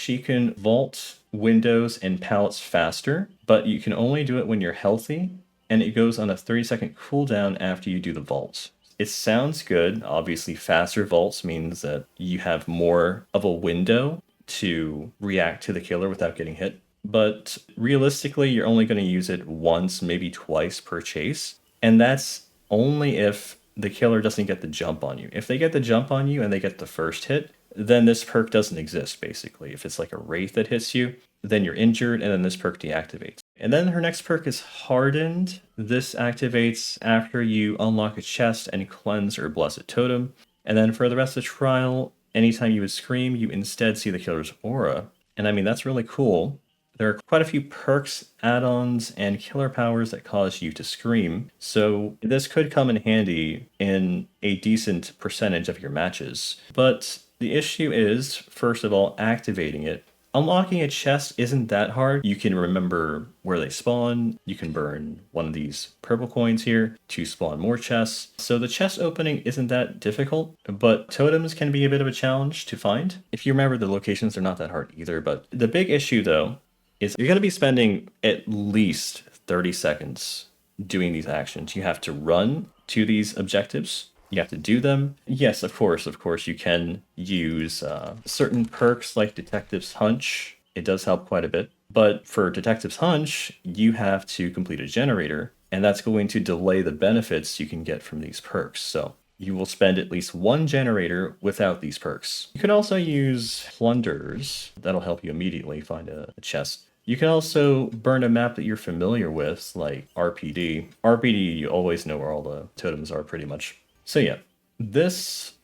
she can vault windows and pallets faster, but you can only do it when you're healthy, and it goes on a 30-second cooldown after you do the vault. It sounds good. Obviously, faster vaults means that you have more of a window to react to the killer without getting hit. But realistically, you're only going to use it once, maybe twice per chase. And that's only if the killer doesn't get the jump on you. If they get the jump on you and they get the first hit, then this perk doesn't exist, basically. If it's like a wraith that hits you, then you're injured, and then this perk deactivates. And then her next perk is Hardened. This activates after you unlock a chest and cleanse or bless a totem. And then for the rest of the trial, anytime you would scream, you instead see the killer's aura. And I mean, that's really cool. There are quite a few perks, add-ons, and killer powers that cause you to scream, so this could come in handy in a decent percentage of your matches. But the issue is, first of all, activating it. Unlocking a chest isn't that hard. You can remember where they spawn. You can burn one of these purple coins here to spawn more chests. So the chest opening isn't that difficult, but totems can be a bit of a challenge to find. If you remember the locations, they're not that hard either. But the big issue though is you're going to be spending at least 30 seconds doing these actions. You have to run to these objectives. You have to do them. Yes, of course, you can use certain perks like Detective's Hunch. It does help quite a bit. But for Detective's Hunch, you have to complete a generator, and that's going to delay the benefits you can get from these perks. So you will spend at least one generator without these perks. You can also use Plunders. That'll help you immediately find a chest. You can also burn a map that you're familiar with, like RPD. RPD, you always know where all the totems are pretty much. So yeah, this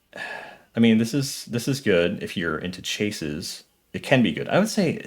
is good if you're into chases. It can be good. I would say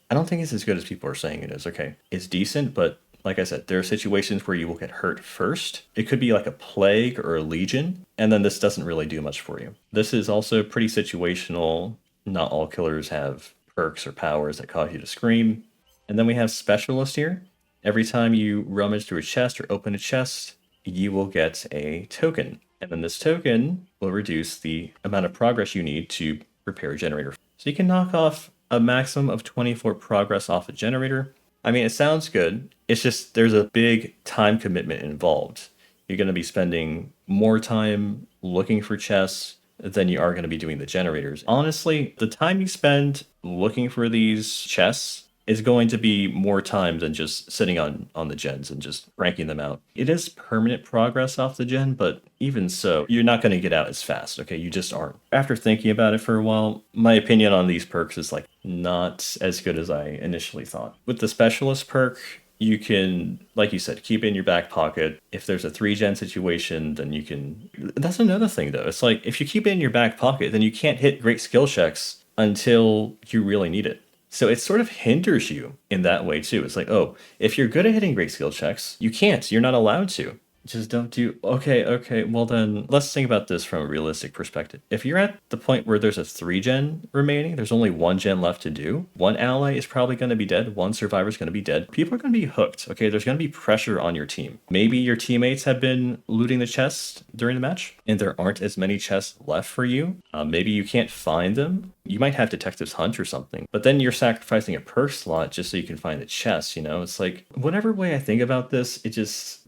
I don't think it's as good as people are saying it is. Okay, it's decent, but like I said, there are situations where you will get hurt first. It could be like a plague or a legion, and then this doesn't really do much for you. This is also pretty situational. Not all killers have perks or powers that cause you to scream. And then we have Specialist here. Every time you rummage through a chest or open a chest, you will get a token. And then this token will reduce the amount of progress you need to repair a generator. So you can knock off a maximum of 24 progress off a generator. I mean, it sounds good. It's just there's a big time commitment involved. You're going to be spending more time looking for chests than you are going to be doing the generators. Honestly, the time you spend looking for these chests is going to be more time than just sitting on the gens and just ranking them out. It is permanent progress off the gen, but even so, you're not going to get out as fast, okay? You just aren't. After thinking about it for a while, my opinion on these perks is like not as good as I initially thought. With the Specialist perk, you can, like you said, keep it in your back pocket. If there's a 3-gen situation, then you can... That's another thing though. It's like, if you keep it in your back pocket, then you can't hit great skill checks until you really need it. So it sort of hinders you in that way too. It's like, oh, if you're good at hitting great skill checks, you can't. You're not allowed to. Just don't do... Okay, well then, let's think about this from a realistic perspective. If you're at the point where there's a 3-gen remaining, there's only 1 gen left to do, one ally is probably going to be dead, one survivor is going to be dead. People are going to be hooked, okay? There's going to be pressure on your team. Maybe your teammates have been looting the chests during the match, and there aren't as many chests left for you. Maybe you can't find them. You might have Detective's Hunch or something, but then you're sacrificing a perk slot just so you can find the chest, you know? It's like, whatever way I think about this,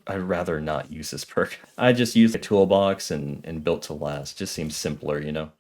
I'd rather not use this perk. I just use the toolbox and built to last. Just seems simpler, you know?